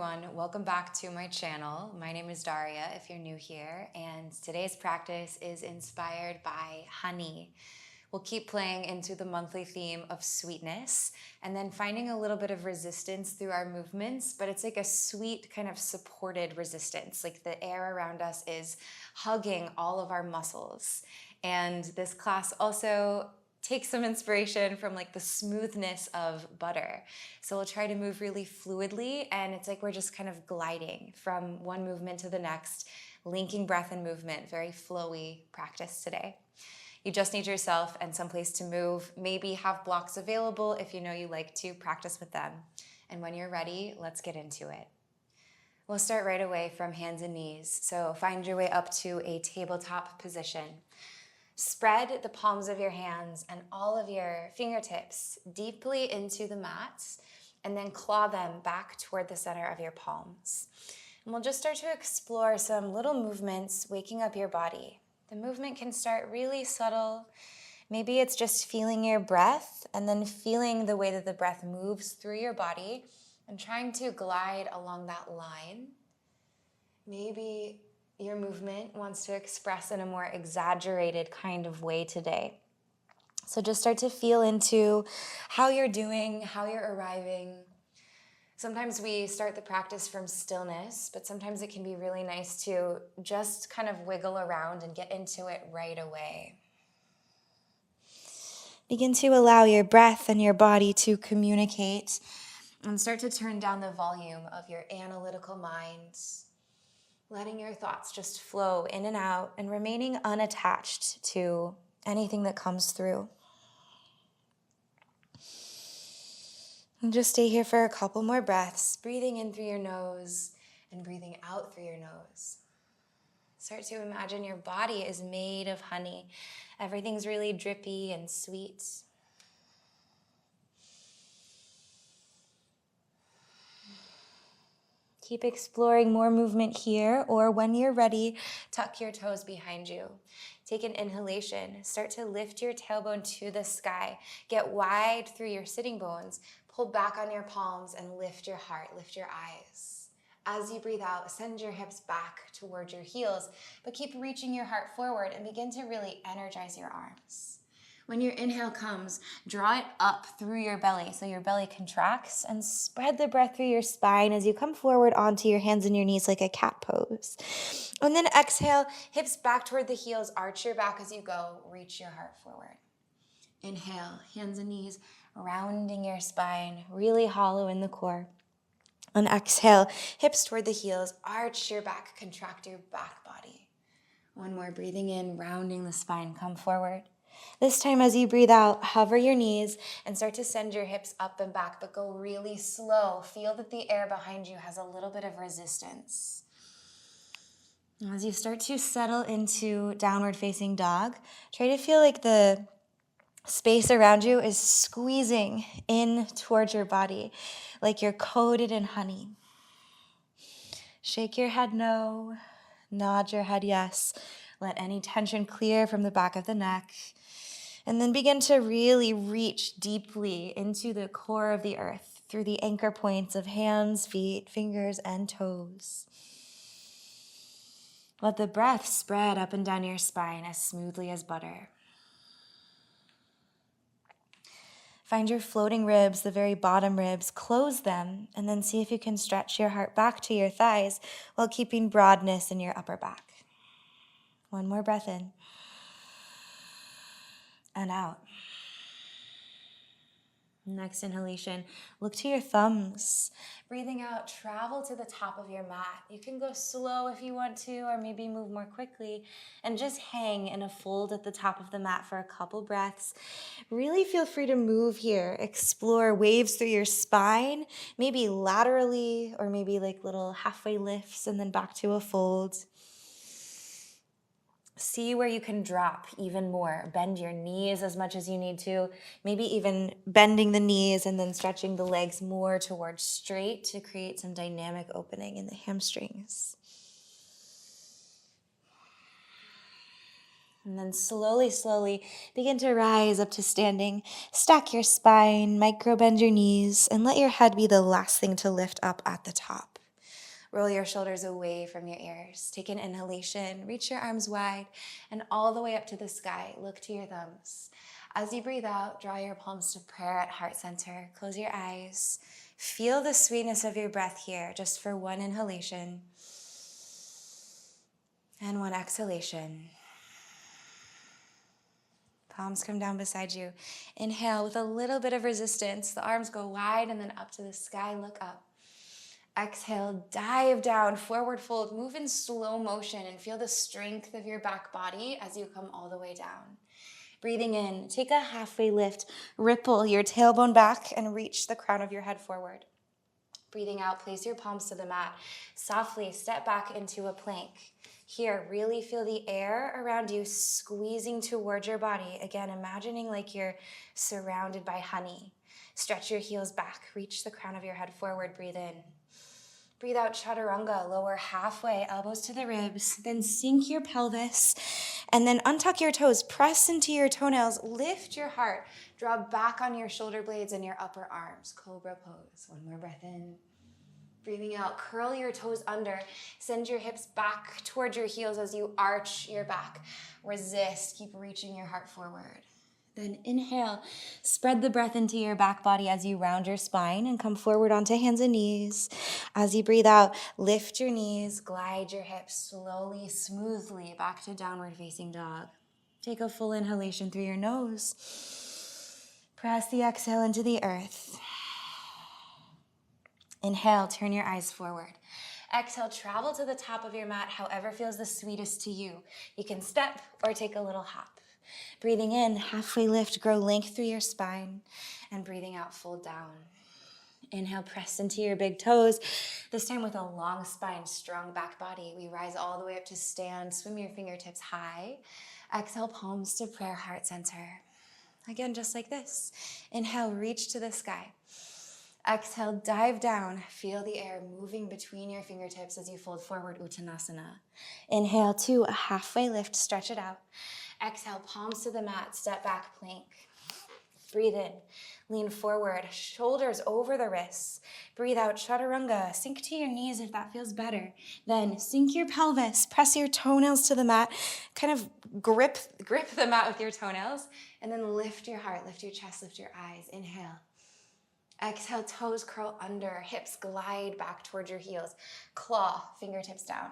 everyone. Welcome back to my channel. My name is Daria if you're new here, and today's practice is inspired by honey. We'll keep playing into the monthly theme of sweetness and then finding a little bit of resistance through our movements, but it's like a sweet kind of supported resistance. Like the air around us is hugging all of our muscles. And this class also take some inspiration from like the smoothness of butter. So we'll try to move really fluidly, and it's like we're just kind of gliding from one movement to the next, linking breath and movement, very flowy practice today. You just need yourself and some place to move. Maybe have blocks available if you know you like to practice with them. And when you're ready, let's get into it. We'll start right away from hands and knees. So find your way up to a tabletop position. Spread the palms of your hands and all of your fingertips deeply into the mat, and then claw them back toward the center of your palms. And we'll just start to explore some little movements, waking up your body. The movement can start really subtle. Maybe it's just feeling your breath and then feeling the way that the breath moves through your body and trying to glide along that line. Maybe your movement wants to express in a more exaggerated kind of way today. So just start to feel into how you're doing, how you're arriving. Sometimes we start the practice from stillness, but sometimes it can be really nice to just kind of wiggle around and get into it right away. Begin to allow your breath and your body to communicate and start to turn down the volume of your analytical mind, letting your thoughts just flow in and out and remaining unattached to anything that comes through. And just stay here for a couple more breaths, breathing in through your nose and breathing out through your nose. Start to imagine your body is made of honey. Everything's really drippy and sweet. Keep exploring more movement here, or when you're ready, tuck your toes behind you. Take an inhalation. Start to lift your tailbone to the sky. Get wide through your sitting bones. Pull back on your palms and lift your heart, lift your eyes. As you breathe out, send your hips back towards your heels, but keep reaching your heart forward and begin to really energize your arms. When your inhale comes, draw it up through your belly so your belly contracts, and spread the breath through your spine as you come forward onto your hands and your knees like a cat pose. And then exhale, hips back toward the heels, arch your back as you go, reach your heart forward. Inhale, hands and knees, rounding your spine, really hollow in the core. And exhale, hips toward the heels, arch your back, contract your back body. One more, breathing in, rounding the spine, come forward. This time as you breathe out, hover your knees and start to send your hips up and back, but go really slow. Feel that the air behind you has a little bit of resistance. As you start to settle into downward facing dog, try to feel like the space around you is squeezing in towards your body, like you're coated in honey. Shake your head no, nod your head yes. Let any tension clear from the back of the neck. And then begin to really reach deeply into the core of the earth through the anchor points of hands, feet, fingers, and toes. Let the breath spread up and down your spine as smoothly as butter. Find your floating ribs, the very bottom ribs, close them, and then see if you can stretch your heart back to your thighs while keeping broadness in your upper back. One more breath in and out. Next inhalation, look to your thumbs. Breathing out, travel to the top of your mat. You can go slow if you want to, or maybe move more quickly, and just hang in a fold at the top of the mat for a couple breaths. Really feel free to move here. Explore waves through your spine, maybe laterally, or maybe like little halfway lifts and then back to a fold. See where you can drop even more. Bend your knees as much as you need to. Maybe even bending the knees and then stretching the legs more towards straight to create some dynamic opening in the hamstrings. And then slowly, slowly begin to rise up to standing. Stack your spine, micro bend your knees, and let your head be the last thing to lift up at the top. Roll your shoulders away from your ears. Take an inhalation, reach your arms wide, and all the way up to the sky. Look to your thumbs. As you breathe out, draw your palms to prayer at heart center. Close your eyes. Feel the sweetness of your breath here, just for one inhalation and one exhalation. Palms come down beside you. Inhale with a little bit of resistance. The arms go wide and then up to the sky. Look up. Exhale, dive down, forward fold. Move in slow motion and feel the strength of your back body as you come all the way down. Breathing in, take a halfway lift. Ripple your tailbone back and reach the crown of your head forward. Breathing out, place your palms to the mat. Softly step back into a plank. Here, really feel the air around you squeezing toward your body. Again, imagining like you're surrounded by honey. Stretch your heels back. Reach the crown of your head forward. Breathe in. Breathe out, chaturanga. Lower halfway, elbows to the ribs. Then sink your pelvis. And then untuck your toes. Press into your toenails. Lift your heart. Draw back on your shoulder blades and your upper arms. Cobra pose. One more breath in. Breathing out, curl your toes under. Send your hips back toward your heels as you arch your back. Resist, keep reaching your heart forward. Then inhale, spread the breath into your back body as you round your spine and come forward onto hands and knees. As you breathe out, lift your knees, glide your hips slowly, smoothly back to downward facing dog. Take a full inhalation through your nose. Press the exhale into the earth. Inhale, turn your eyes forward. Exhale, travel to the top of your mat, however feels the sweetest to you. You can step or take a little hop. Breathing in, halfway lift, grow length through your spine. And breathing out, fold down. Inhale, press into your big toes. This time with a long spine, strong back body. We rise all the way up to stand. Swim your fingertips high. Exhale, palms to prayer, heart center. Again, just like this. Inhale, reach to the sky. Exhale, dive down. Feel the air moving between your fingertips as you fold forward, Uttanasana. Inhale, 2, a halfway lift, stretch it out. Exhale, palms to the mat, step back, plank. Breathe in, lean forward, shoulders over the wrists. Breathe out, chaturanga. Sink to your knees if that feels better. Then sink your pelvis, press your toenails to the mat, kind of grip the mat with your toenails, and then lift your heart, lift your chest, lift your eyes. Inhale. Exhale, toes curl under, hips glide back towards your heels. Claw, fingertips down.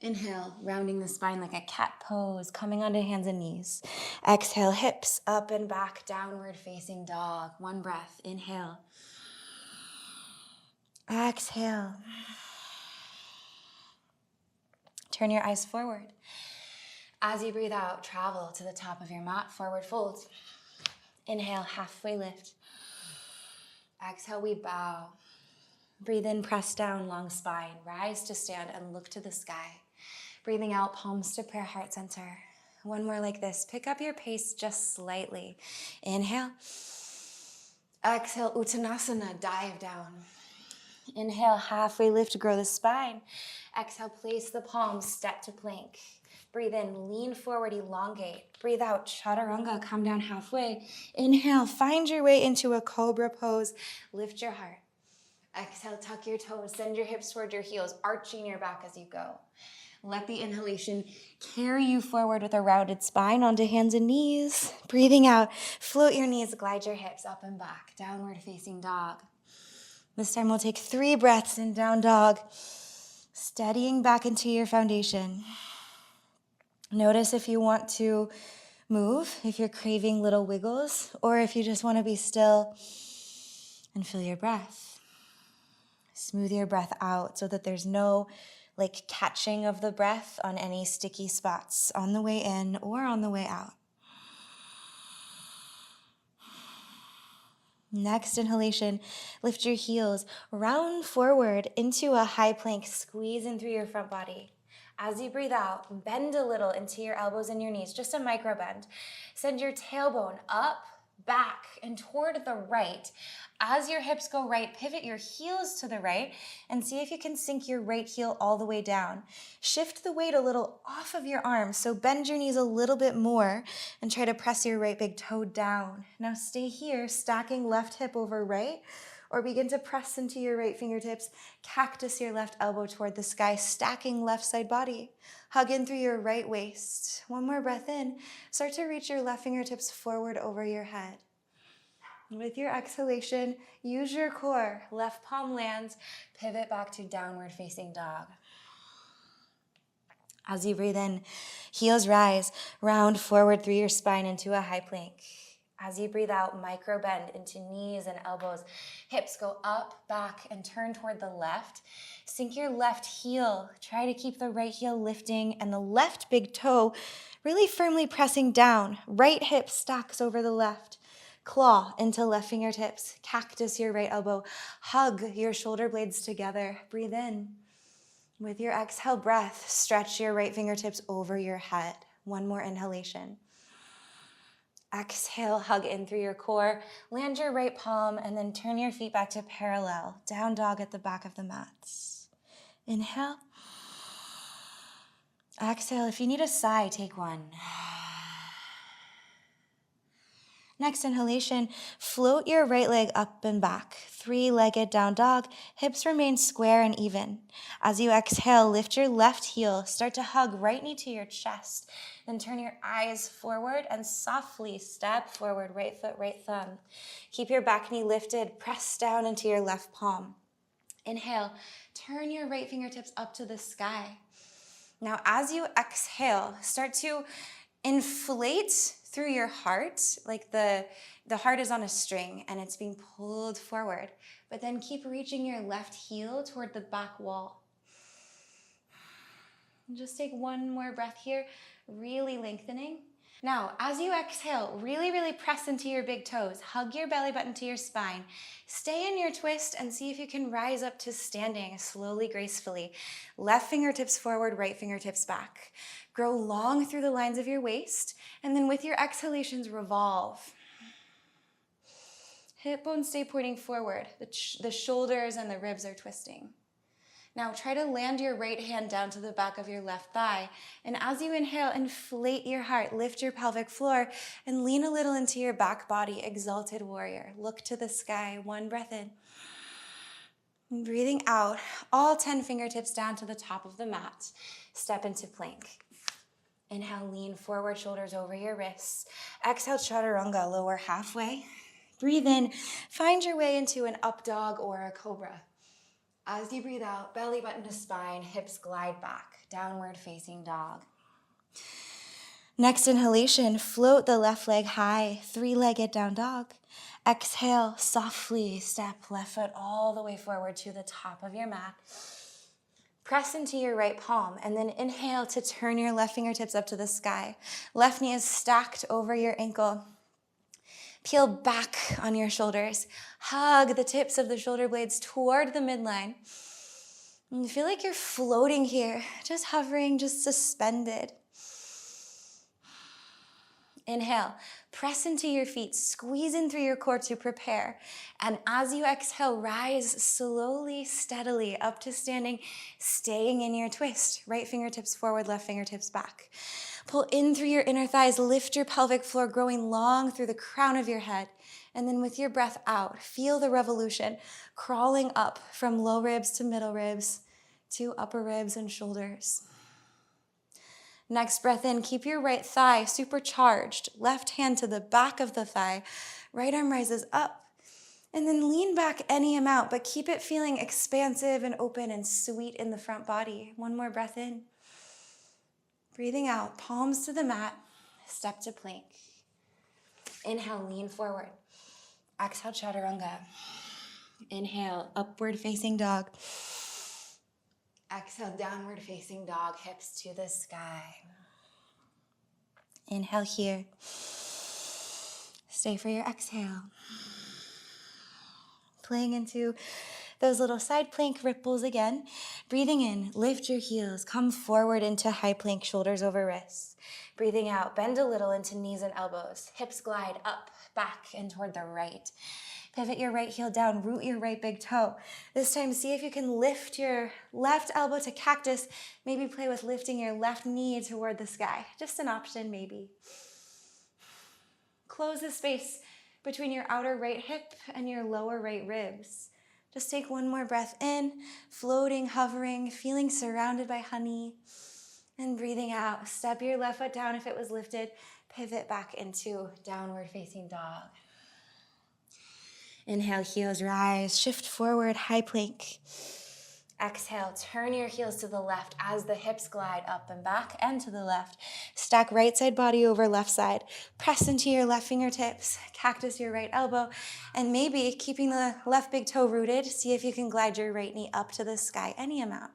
Inhale, rounding the spine like a cat pose, coming onto hands and knees. Exhale, hips up and back, downward facing dog. One breath, inhale. Exhale. Turn your eyes forward. As you breathe out, travel to the top of your mat, forward fold. Inhale, halfway lift. Exhale, we bow. Breathe in, press down, long spine. Rise to stand and look to the sky. Breathing out, palms to prayer, heart center. One more like this. Pick up your pace just slightly. Inhale. Exhale, Uttanasana, dive down. Inhale, halfway lift, grow the spine. Exhale, place the palms, step to plank. Breathe in, lean forward, elongate. Breathe out, chaturanga, come down halfway. Inhale, find your way into a cobra pose. Lift your heart. Exhale, tuck your toes, send your hips toward your heels, arching your back as you go. Let the inhalation carry you forward with a rounded spine onto hands and knees. Breathing out, float your knees, glide your hips up and back, downward facing dog. This time we'll take 3 breaths in down dog, steadying back into your foundation. Notice if you want to move, if you're craving little wiggles, or if you just want to be still and feel your breath. Smooth your breath out so that there's no catching of the breath on any sticky spots on the way in or on the way out. Next inhalation, lift your heels, round forward into a high plank, squeeze in through your front body. As you breathe out, bend a little into your elbows and your knees, just a micro bend. Send your tailbone up, back, and toward the right. As your hips go right, pivot your heels to the right and see if you can sink your right heel all the way down. Shift the weight a little off of your arms, so bend your knees a little bit more and try to press your right big toe down. Now stay here, stacking left hip over right Or begin to press into your right fingertips, cactus your left elbow toward the sky, stacking left side body. Hug in through your right waist. One more breath in. Start to reach your left fingertips forward over your head. With your exhalation, use your core. Left palm lands, pivot back to downward facing dog. As you breathe in, heels rise, round forward through your spine into a high plank. As you breathe out, micro bend into knees and elbows. Hips go up, back, and turn toward the left. Sink your left heel. Try to keep the right heel lifting and the left big toe really firmly pressing down. Right hip stacks over the left. Claw into left fingertips. Cactus your right elbow. Hug your shoulder blades together. Breathe in. With your exhale breath, stretch your right fingertips over your head. One more inhalation. Exhale, hug in through your core. Land your right palm and then turn your feet back to parallel. Down dog at the back of the mat. Inhale. Exhale. If you need a sigh, take one. Next inhalation, float your right leg up and back. Three-legged down dog. Hips remain square and even. As you exhale, lift your left heel. Start to hug right knee to your chest. Then turn your eyes forward and softly step forward. Right foot, right thumb. Keep your back knee lifted. Press down into your left palm. Inhale. Turn your right fingertips up to the sky. Now, as you exhale, start to inflate through your heart, like the heart is on a string and it's being pulled forward. But then keep reaching your left heel toward the back wall. And just take one more breath here, really lengthening. Now, as you exhale, really, really press into your big toes. Hug your belly button to your spine. Stay in your twist and see if you can rise up to standing slowly, gracefully. Left fingertips forward, right fingertips back. Grow long through the lines of your waist, and then with your exhalations, revolve. Hip bones stay pointing forward. The shoulders and the ribs are twisting. Now try to land your right hand down to the back of your left thigh. And as you inhale, inflate your heart, lift your pelvic floor, and lean a little into your back body, exalted warrior. Look to the sky, one breath in. And breathing out, all 10 fingertips down to the top of the mat. Step into plank. Inhale, lean forward, shoulders over your wrists. Exhale, chaturanga, lower halfway. Breathe in, find your way into an up dog or a cobra. As you breathe out, belly button to spine, hips glide back, downward facing dog. Next inhalation, float the left leg high, three-legged down dog. Exhale, softly step left foot all the way forward to the top of your mat. Press into your right palm and then inhale to turn your left fingertips up to the sky. Left knee is stacked over your ankle. Peel back on your shoulders. Hug the tips of the shoulder blades toward the midline. And feel like you're floating here, just hovering, just suspended. Inhale, press into your feet, squeeze in through your core to prepare. And as you exhale, rise slowly, steadily up to standing, staying in your twist. Right fingertips forward, left fingertips back. Pull in through your inner thighs, lift your pelvic floor, growing long through the crown of your head. And then with your breath out, feel the revolution, crawling up from low ribs to middle ribs to upper ribs and shoulders. Next breath in, keep your right thigh supercharged. Left hand to the back of the thigh. Right arm rises up. And then lean back any amount, but keep it feeling expansive and open and sweet in the front body. One more breath in. Breathing out, palms to the mat, step to plank. Inhale, lean forward. Exhale, chaturanga. Inhale, upward facing dog. Exhale, downward facing dog, hips to the sky. Inhale here. Stay for your exhale. Playing into those little side plank ripples again. Breathing in, lift your heels, come forward into high plank, shoulders over wrists. Breathing out, bend a little into knees and elbows. Hips glide up, back, and toward the right. Pivot your right heel down, root your right big toe. This time, see if you can lift your left elbow to cactus. Maybe play with lifting your left knee toward the sky. Just an option, maybe. Close the space between your outer right hip and your lower right ribs. Just take one more breath in, floating, hovering, feeling surrounded by honey. And breathing out, step your left foot down if it was lifted, pivot back into downward facing dog. Inhale, heels rise, shift forward, high plank. Exhale, turn your heels to the left as the hips glide up and back and to the left. Stack right side body over left side. Press into your left fingertips, cactus your right elbow, and maybe keeping the left big toe rooted, see if you can glide your right knee up to the sky, any amount.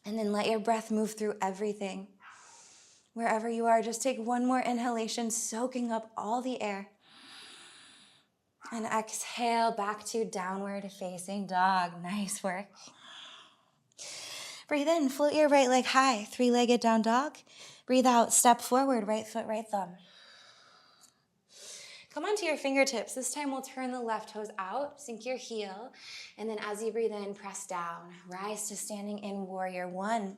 And then let your breath move through everything. Wherever you are, just take one more inhalation, soaking up all the air. And exhale back to downward facing dog. Nice work. Breathe in, float your right leg high, three-legged down dog. Breathe out, step forward, right foot, right thumb. Come onto your fingertips. This time we'll turn the left toes out, sink your heel, and then as you breathe in, press down. Rise to standing in warrior one.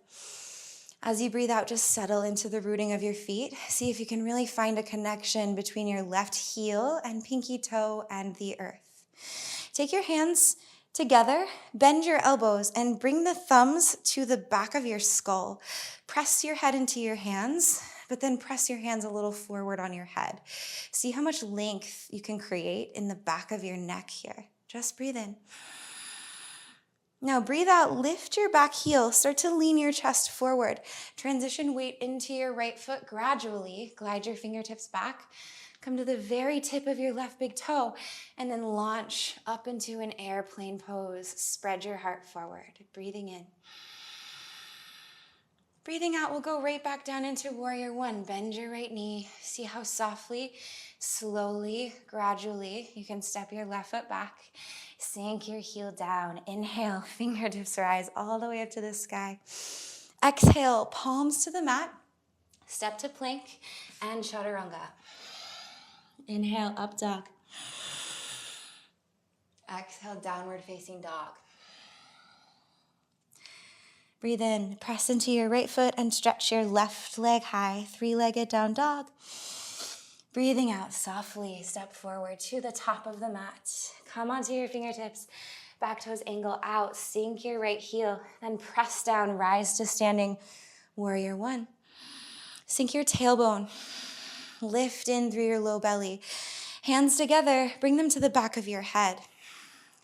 As you breathe out, just settle into the rooting of your feet. See if you can really find a connection between your left heel and pinky toe and the earth. Take your hands together, bend your elbows, and bring the thumbs to the back of your skull. Press your head into your hands, but then press your hands a little forward on your head. See how much length you can create in the back of your neck here. Just breathe in. Now breathe out, lift your back heel, start to lean your chest forward. Transition weight into your right foot gradually. Glide your fingertips back. Come to the very tip of your left big toe, and then launch up into an airplane pose. Spread your heart forward, breathing in. Breathing out, we'll go right back down into warrior one. Bend your right knee. See how softly, slowly, gradually, you can step your left foot back. Sink your heel down. Inhale, fingertips rise all the way up to the sky. Exhale, palms to the mat. Step to plank and chaturanga. Inhale, up dog. Exhale, downward facing dog. Breathe in, press into your right foot and stretch your left leg high, three-legged down dog. Breathing out softly, step forward to the top of the mat. Come onto your fingertips, back toes angle out, sink your right heel, then press down, rise to standing warrior one. Sink your tailbone, lift in through your low belly. Hands together, bring them to the back of your head.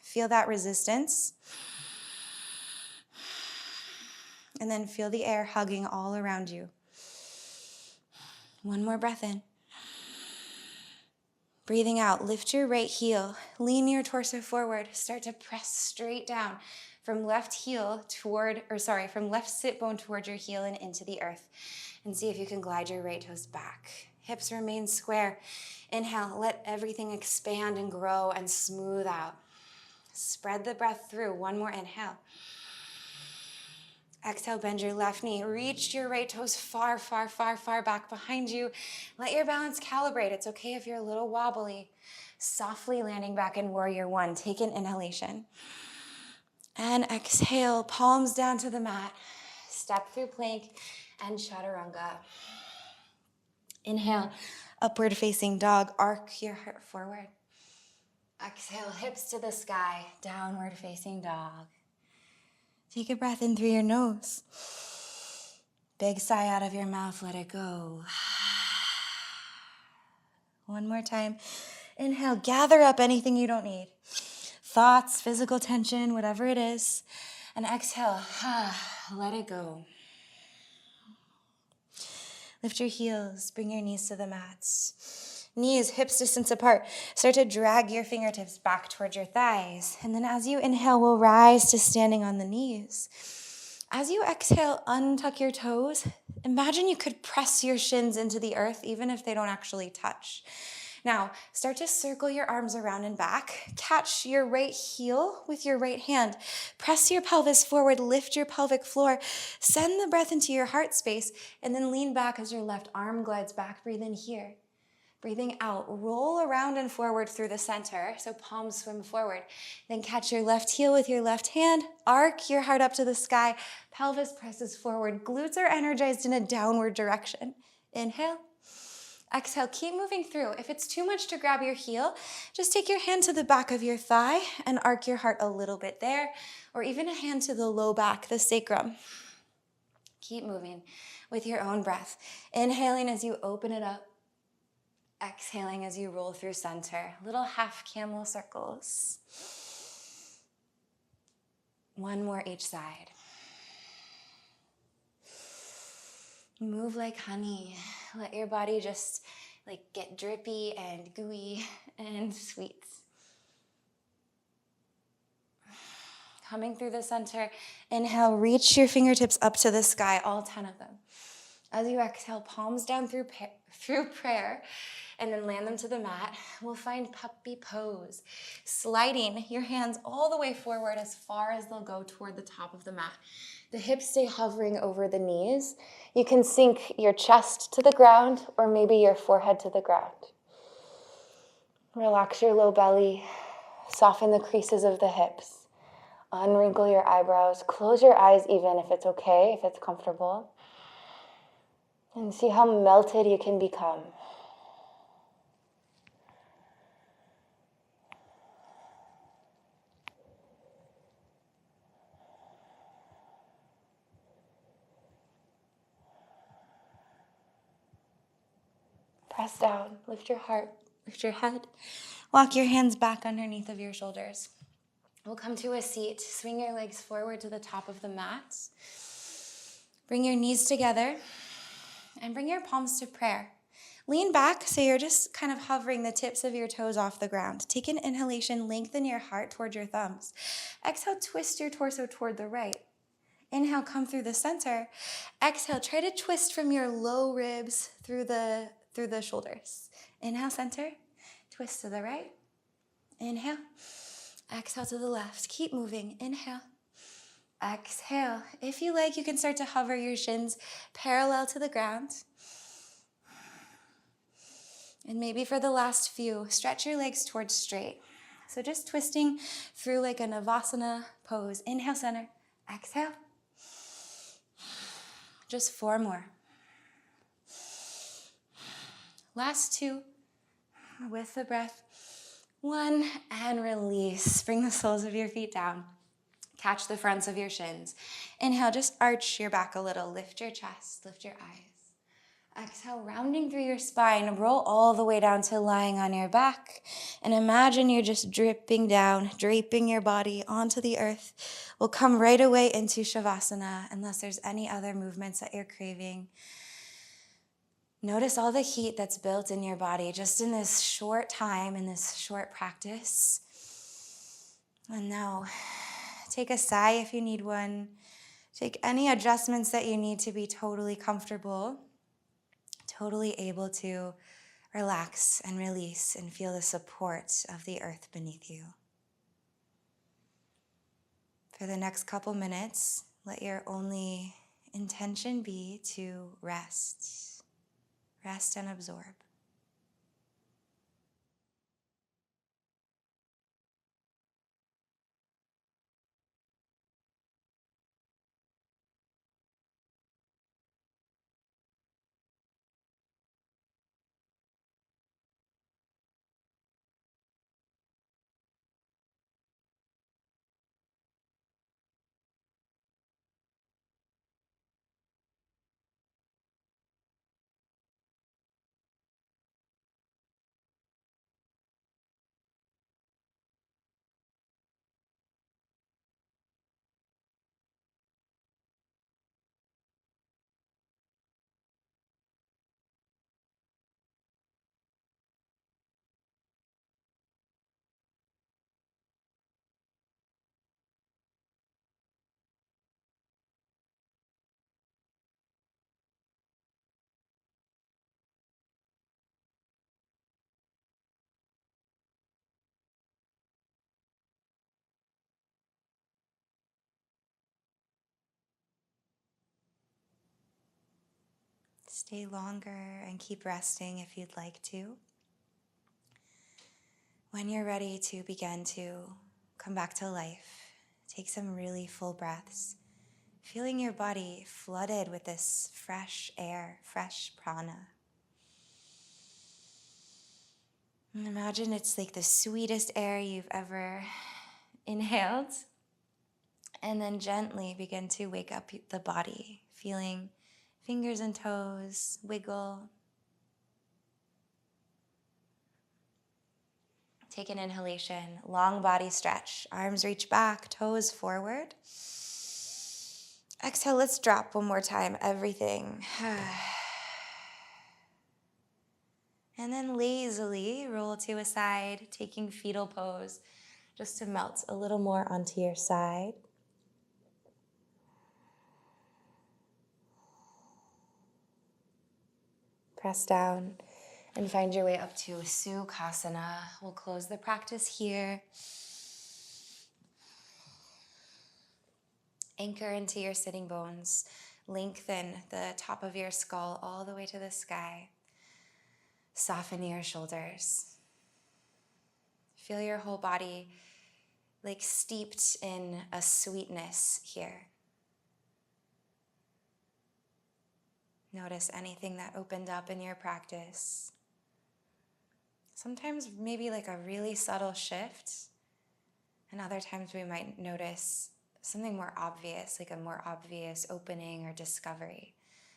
Feel that resistance. And then feel the air hugging all around you. One more breath in. Breathing out, lift your right heel, lean your torso forward, start to press straight down from left sit bone toward your heel and into the earth. And see if you can glide your right toes back. Hips remain square. Inhale, let everything expand and grow and smooth out. Spread the breath through. One more inhale. Exhale, bend your left knee. Reach your right toes far, far, far, far back behind you. Let your balance calibrate. It's okay if you're a little wobbly. Softly landing back in warrior one. Take an inhalation. And exhale, palms down to the mat. Step through plank and chaturanga. Inhale, upward facing dog. Arc your heart forward. Exhale, hips to the sky. Downward facing dog. Take a breath in through your nose. Big sigh out of your mouth, let it go. One more time. Inhale, gather up anything you don't need. Thoughts, physical tension, whatever it is. And exhale, let it go. Lift your heels, bring your knees to the mats. Knees, hips distance apart. Start to drag your fingertips back towards your thighs. And then as you inhale, we'll rise to standing on the knees. As you exhale, untuck your toes. Imagine you could press your shins into the earth, even if they don't actually touch. Now, start to circle your arms around and back. Catch your right heel with your right hand. Press your pelvis forward, lift your pelvic floor. Send the breath into your heart space, and then lean back as your left arm glides back. Breathe in here. Breathing out, roll around and forward through the center, so palms swim forward. Then catch your left heel with your left hand, arc your heart up to the sky, pelvis presses forward, glutes are energized in a downward direction. Inhale, Exhale, keep moving through. If it's too much to grab your heel, just take your hand to the back of your thigh and arc your heart a little bit there, or even a hand to the low back, the sacrum. Keep moving with your own breath. Inhaling as you open it up. Exhaling as you roll through center. Little half camel circles. One more each side. Move like honey. Let your body just get drippy and gooey and sweet. Coming through the center, inhale, reach your fingertips up to the sky, all 10 of them. As you exhale, palms down through prayer, and then land them to the mat. We'll find puppy pose, sliding your hands all the way forward as far as they'll go toward the top of the mat. The hips stay hovering over the knees. You can sink your chest to the ground or maybe your forehead to the ground. Relax your low belly. Soften the creases of the hips. Unwrinkle your eyebrows. Close your eyes even if it's okay, if it's comfortable. And see how melted you can become. Press down, lift your heart, lift your head. Walk your hands back underneath of your shoulders. We'll come to a seat. Swing your legs forward to the top of the mat. Bring your knees together and bring your palms to prayer. Lean back so you're just kind of hovering the tips of your toes off the ground. Take an inhalation, lengthen your heart toward your thumbs. Exhale, twist your torso toward the right. Inhale, come through the center. Exhale, try to twist from your low ribs through the shoulders. Inhale, center. Twist to the right. Inhale. Exhale to the left. Keep moving. Inhale. Exhale. If you like, you can start to hover your shins parallel to the ground. And maybe for the last few, stretch your legs towards straight. So just twisting through like a Navasana pose. Inhale, center. Exhale. Just 4 more. Last 2 with the breath. 1 and release. Bring the soles of your feet down. Catch the fronts of your shins. Inhale, just arch your back a little. Lift your chest, lift your eyes. Exhale, rounding through your spine. Roll all the way down to lying on your back. And imagine you're just dripping down, draping your body onto the earth. We'll come right away into Shavasana unless there's any other movements that you're craving. Notice all the heat that's built in your body just in this short time, in this short practice. And now, take a sigh if you need one. Take any adjustments that you need to be totally comfortable, totally able to relax and release and feel the support of the earth beneath you. For the next couple minutes, let your only intention be to rest. Rest and absorb. Stay longer and keep resting if you'd like to. When you're ready to begin to come back to life, take some really full breaths, feeling your body flooded with this fresh air, fresh prana. And imagine it's like the sweetest air you've ever inhaled. And then gently begin to wake up the body, feeling fingers and toes wiggle. Take an inhalation, long body stretch, arms reach back, toes forward. Exhale, let's drop one more time, everything. And then lazily roll to a side, taking fetal pose, just to melt a little more onto your side. Press down and find your way up to Sukhasana. We'll close the practice here. Anchor into your sitting bones. Lengthen the top of your skull all the way to the sky. Soften your shoulders. Feel your whole body like steeped in a sweetness here. Notice anything that opened up in your practice. Sometimes maybe like a really subtle shift, and other times we might notice something more obvious, like a more obvious opening or discovery.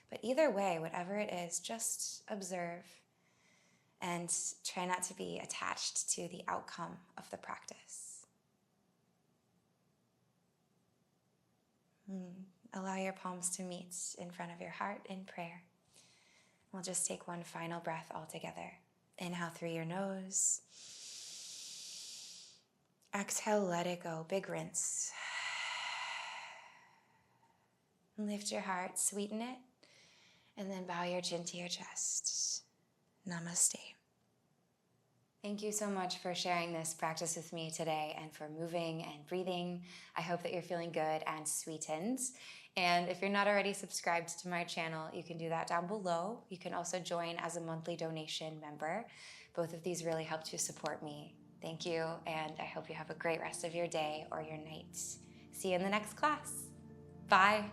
But either way, whatever it is, just observe and try not to be attached to the outcome of the practice. Allow your palms to meet in front of your heart in prayer. We'll just take one final breath all together. Inhale through your nose. Exhale, let it go. Big rinse. Lift your heart, sweeten it, and then bow your chin to your chest. Namaste. Thank you so much for sharing this practice with me today and for moving and breathing. I hope that you're feeling good and sweetened. And if you're not already subscribed to my channel, you can do that down below. You can also join as a monthly donation member. Both of these really help to support me. Thank you, and I hope you have a great rest of your day or your night. See you in the next class. Bye.